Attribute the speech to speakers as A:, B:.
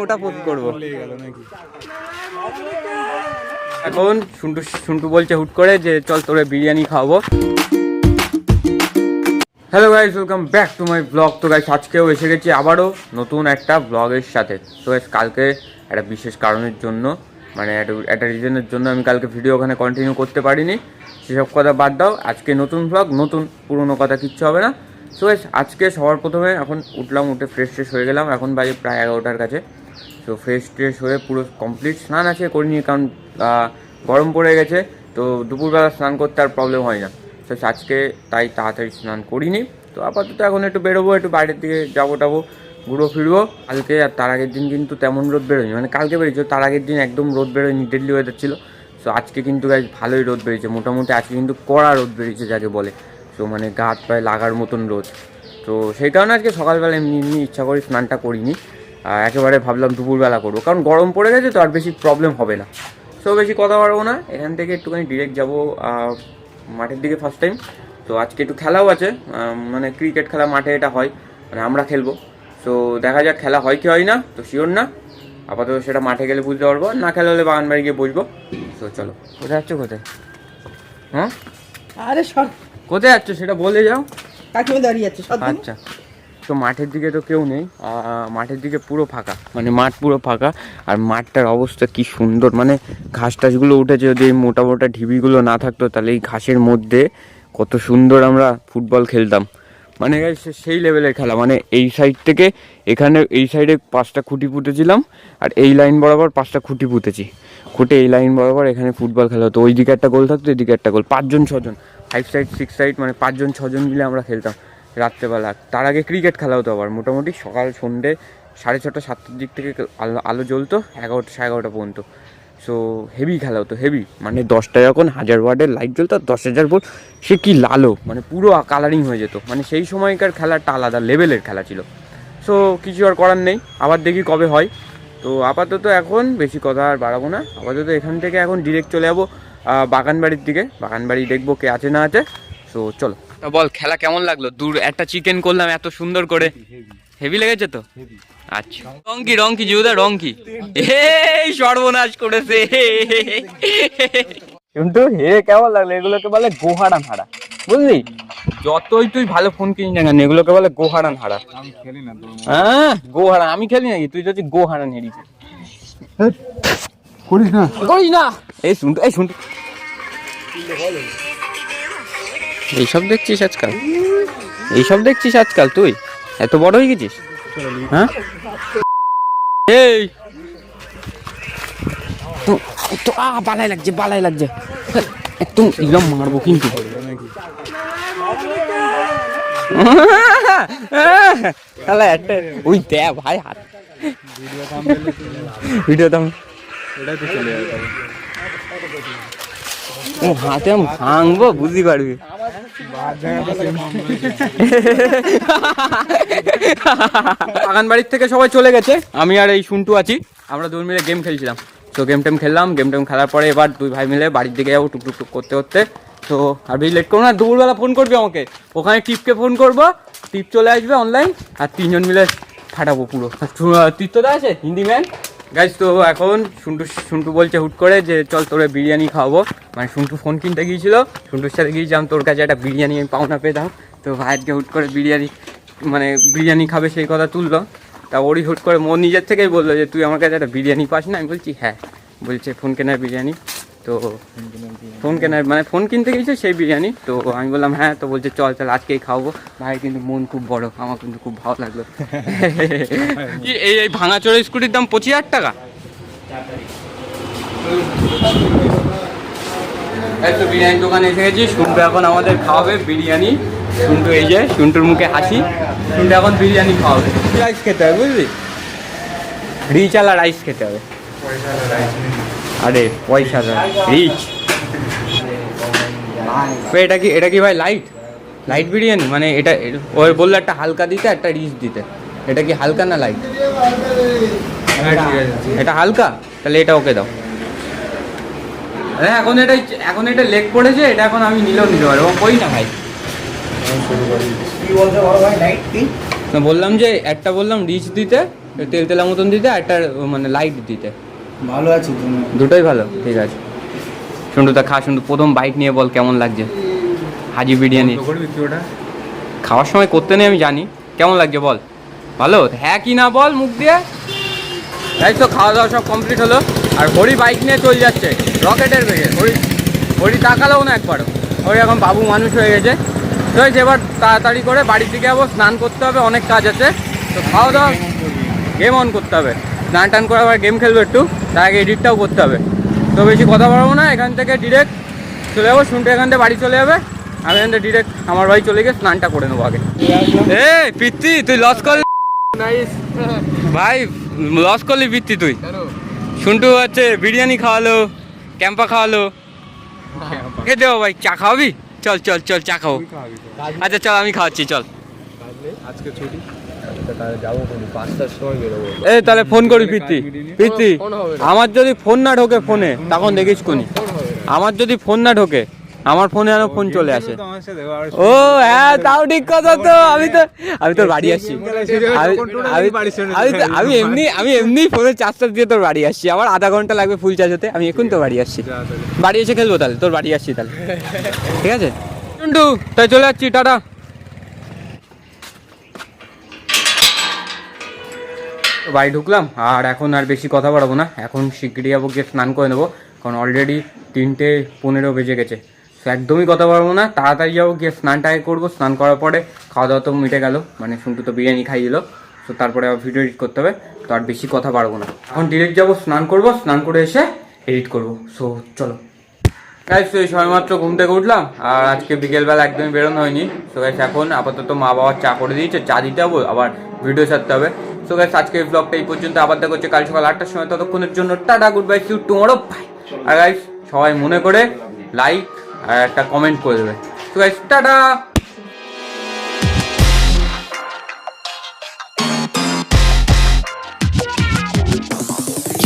A: ওটা পোস্ট করবো। এখন শুন্টু বলছে হুট করে যে চল তোরে বিরিয়ানি খাওয়াবো। Hello guys, welcome back to my blog. তো গাইস আজকেও এসে গেছি আবারও নতুন একটা ব্লগের সাথে। তো গাইস কালকে একটা বিশেষ কারণের জন্য, মানে একটা রিজনের জন্য আমি কালকে ভিডিও ওখানে কন্টিনিউ করতে পারিনি। সেসব কথা বাদ দাও, আজকে নতুন ব্লগ, নতুন পুরনো কথা কিচ্ছু হবে না। সো গাইস আজকে সবার প্রথমে এখন উঠে ফ্রেশ হয়ে গেলাম। এখন বাজে প্রায় 11টার কাছে। তো ফ্রেশ হয়ে পুরো কমপ্লিট স্নান আছে করিনি, কারণ গরম পড়ে গেছে। তো দুপুরবেলা স্নান করতে আর প্রবলেম হয় না। তো আজকে তাই তাড়াতাড়ি স্নান করিনি। তো আপাতত এখন একটু বেরোবো, একটু বাইরের দিকে যাবো ঘুরো ফিরবো। কালকে আর তার আগের দিন কিন্তু তেমন রোদ বেরোয়নি, মানে কালকে বেরিয়েছে, তার আগের দিন একদম রোদ বেরোয়নি, ডেডলি ওয়েদার ছিল। সো আজকে কিন্তু গাইস ভালোই রোদ বেরিয়েছে, মোটামুটি আজকে কিন্তু কড়া রোদ বেরিয়েছে যাকে বলে। তো মানে গা হাত পায়ে লাগার মতন রোদ। তো সেই কারণে আজকে সকালবেলা এমনি ইচ্ছা করে স্নানটা করিনি। একেবারে ভাবলাম দুপুরবেলা করবো, কারণ গরম পড়ে গেছে তো আর বেশি প্রবলেম হবে না। সো বেশি কথা বাড়বো না, এখান থেকে একটুখানি ডিরেক্ট যাবো মাঠের দিকে ফার্স্ট টাইম। তো আজকে একটু খেলাও আছে, মানে ক্রিকেট খেলা মাঠে এটা হয়, মানে আমরা খেলবো। সো দেখা যাক খেলা হয় কি হয় না, তো শিওর না। আপাতত সেটা মাঠে গেলে বুঝতে পারবো, না খেলা হলে বাগান বাড়ি গিয়ে বসবো। তো চলো, কোথায় যাচ্ছ কোথায়? হ্যাঁ
B: আরে সর,
A: কোথায় যাচ্ছ সেটা বলে যাও।
B: কাকিমা দাঁড়িয়ে যাচ্ছে।
A: আচ্ছা, তো মাঠের দিকে তো কেউ নেই, মাঠের দিকে পুরো ফাঁকা, মানে মাঠ পুরো ফাঁকা। আর মাঠটার অবস্থা কি সুন্দর, মানে ঘাস টাসগুলো উঠেছে। যদি এই মোটা মোটা ঢিবিগুলো না থাকতো তাহলে এই ঘাসের মধ্যে কত সুন্দর আমরা ফুটবল খেলতাম। মানে সেই লেভেলের খেলা, মানে এই সাইড থেকে এখানে এই সাইডে 5টা খুঁটি পুঁতেছিলাম, আর এই লাইন বরাবর 5টা খুঁটি পুঁতেছি। খুঁটে এই লাইন বরাবর এখানে ফুটবল খেলা হতো। ওই দিকে একটা গোল থাকতো, এদিকে একটা গোল, 5জন 6জন, 5 সাইড 6 সাইড, মানে 5জন 6জন মিলে আমরা খেলতাম রাত্রেবেলা। তার আগে ক্রিকেট খেলা হতো আবার, মোটামুটি সকাল সন্ধ্যে 6:30 7টার দিক থেকে আলো জ্বলতো 11টা 11:30 পর্যন্ত। সো হেভি খেলা হতো, হেভি, মানে 10টা যখন 1000 ওয়াটের লাইট জ্বলতো, 10,000 ভোল্ট, সে কি লালো, মানে পুরো কালারিং হয়ে যেত। মানে সেই সময়কার খেলাটা আলাদা লেভেলের খেলা ছিল। সো কিছু আর করার নেই, আবার দেখি কবে হয়। তো আপাতত এখন বেশি কথা আর বাড়াবো না, আপাতত এখান থেকে এখন ডিরেক্ট চলে যাবো বাগান বাড়ির দিকে। বাগান বাড়ি দেখবো কে আছে না আছে। সো চলো, বল খেলা কেমন লাগলো? দূর একটা চিকেন করলাম এত সুন্দর করে, হেভি লেগেছে তো? আচ্ছা, রংকি জিউদা রংকি, এই সর্বনাশ করেছে। কিন্তু হেরে কেমন লাগলো? এগুলোকে বলে গোহারান হারা, বুঝলি? যতই তুই ভালো ফোন কিনিস না কেন, এগুলোকে বলে গোহারান হারা। হ্যাঁ গোহারান, আমি খেলি নাকি? তুই যদি গোহারান হেরিস করিস না। এই শুনতে এইসব দেখছিস আজকাল তুই এত বড় হয়ে গেছিস? হ্যাঁ এই তো বালাই লাগছে একদম এরকম মারবো কিন্তু। ওই দেখ ভাই হাত ভিডিও দাম ও হাতে আমি ভাঙবো, বুঝতে পারবি। বাগান বাড়ির থেকে সবাই চলে গেছে, আমি আর এই শুন্টু আছি। আমরা 2 মিলে গেম খেলছিলাম। তো গেম খেলার পরে এবার 2 ভাই মিলে বাড়ির দিকে যাবো টুক করতে। তো আর বেশি লেট করবো না, দুপুরবেলা ফোন করবি আমাকে, ওখানে টিপকে ফোন করবো, টিপ চলে আসবে অনলাইন, আর 3 জন মিলে ফাটাবো পুরো। তীর্থদা আছে হিন্দি ম্যান গাইজ। তো এখন শুন্টু বলছে হুট করে যে চল তোরে বিরিয়ানি খাওয়াবো। মানে শুন্টু ফোন কিনতে গিয়েছিল, শুন্টুর সাথে গিয়েছিলাম, তোর কাছে একটা বিরিয়ানি আমি পাওনা পেতাম। তো ভাইকে হুট করে বিরিয়ানি খাবে সেই কথা তুললো। তা ওরই হুট করে মন নিজের থেকেই বললো যে তুই আমার কাছে একটা বিরিয়ানি পাস না? আমি বলছি হ্যাঁ। বলছে ফোন কেনার বিরিয়ানি। তো ফোন কিনতে গিয়েছে সেই বিরিয়ানি। তো আমি বললাম হ্যাঁ। তো বলছে চল আজকেই খাওয়াবো। ভাই কিন্তু মন খুব বড়, আমার কিন্তু খুব ভালো লাগলো। এই ভাঙা চোরা স্কুটির দাম 25,000 টাকা। তো বিরিয়ানির দোকানে এসে গেছি, শুন্টু এখন আমাদের খাওয়াবে বিরিয়ানি। শুন্টু এই যে, শুন্টুর মুখে হাসি, শুন্টু এখন বিরিয়ানি খাওয়াবে। রাইস খেতে হবে, বুঝলি? রিচ আলা রাইস খেতে হবে। আরে পয়সা রিচ। এটা কি ভাই লাইট বিরিয়ানি? মানে এটা ওই বললো একটা হালকা দিতে, একটা রিচ দিতে। এটা কি হালকা না লাইট? এটা হালকা, তাহলে এটা ওকে দাও। এখন এটা লেগ পড়েছে, এটা এখন আমি নিতে পারবো। কই না ভাই, বললাম যে একটা বললাম রিচ দিতে, তেল তেলা মতন দিতে আর একটা মানে লাইট দিতে।
C: ভালো আছে তুমি?
A: দুটোই ভালো, ঠিক আছে। সুন্দরটা খা, সুন্দর প্রথম বাইক নিয়ে বল কেমন লাগছে হাজি বিরিয়ানি। খাওয়ার সময় করতে নেই আমি জানি, কেমন লাগছে বল। ভালো, হ্যাঁ কি না বল মুখ দিয়ে। তাই তো খাওয়া দাওয়া সব কমপ্লিট হলো, আর হরি বাইক নিয়ে চলে যাচ্ছে রকেটের বেগে। হরি তাকালেও না একবারও। হরি এখন বাবু মানুষ হয়ে গেছে। তো এবার তাড়াতাড়ি করে বাড়ির দিকে যাবো, স্নান করতে হবে, অনেক কাজ আছে। তো খাওয়া দাওয়া, গেম অন করতে হবে, স্নান টান করে আবার গেম খেলবো একটু, তার আগে এডিটটাও করতে হবে। তো বেশি কথা বলবো না, এখান থেকে ডিরেক্ট চলে যাবো। শুনতে এখান থেকে বাড়ি চলে যাবে, আমি এখান থেকে ডিরেক্ট আমার বাড়ি চলে গিয়ে স্নানটা করে নেবো আগে। এ পিত্তি তুই লস করলি ভাই, লস করলি পিত্তি তুই। শুনটু হচ্ছে বিরিয়ানি খাওয়ালো, ক্যাম্পা খাওয়ালো, খেয়ে দেবো ভাই। চা খাওয়াবি? চল চল চল চা খাবো। আচ্ছা চল আমি খাওয়াচ্ছি, চল।
C: আজকে ছুটি, তাহলে যাবো 5টার সময় বেরোবো।
A: এই তাহলে ফোন করি পিত্তি। পিত্তি আমার যদি ফোন না ঢোকে ফোনে, তখন দেখিস কোনি। আমার যদি ফোন না ঢোকে, আমার ফোনে যেন ফোন চলে আসে। ও হ্যাঁ, তাও ঠিক কথা। তো আমি তোর বাড়ি আসছি। আমি এমনি ফোনে চার্জ দিয়ে তোর বাড়ি আসছি। আমার আধা ঘন্টা লাগবে ফুল চার্জ হতে, আমি এখন তো বাড়ি আসছি। বাড়ি এসে খেলবো তাহলে, তোর বাড়ি আসছি তাহলে, ঠিক আছে টুন্টু? তাই চলে যাচ্ছি, টাটা। বাড়ি ঢুকলাম, আর এখন আর বেশি কথা বাড়াবো না। এখন শিগগিরই যাবো, গিয়ে স্নান করে নেবো, কারণ অলরেডি 3:15 বেজে গেছে। তো একদমই কথা বলবো না, তাড়াতাড়ি যাবো, গিয়ে স্নানটাকে করবো। স্নান করার পরে খাওয়া দাওয়া তো মিটে গেল, মানে শুনটু তো বিরিয়ানি খাইয়ে দিল। তো তারপরে আবার ভিডিও এডিট করতে হবে, তো আর বেশি কথা বাড়বো না। এখন ডিরেক্ট যাবো, স্নান করবো, স্নান করে এসে এডিট করবো। সো চলো গাইস, তো এই সবেমাত্র ঘুম থেকে উঠলাম, আর আজকে বিকেলবেলা একদমই বেরোনো হয়নি। সো গাইস এখন আপাতত মা বাবা চা করে দিয়েছে, চা দিতে হবে, আবার ভিডিও ছাড়তে হবে। সো গাইস আজকে এই ব্লগটা এই পর্যন্ত, আবার দেখা হচ্ছে কাল সকাল 8টার সময়। ততক্ষণের জন্য tata, good bye, see you tomorrow, bye. আর গাইস সবাই মনে করে লাইক আর একটা কমেন্ট করে দেবে। So guys tata.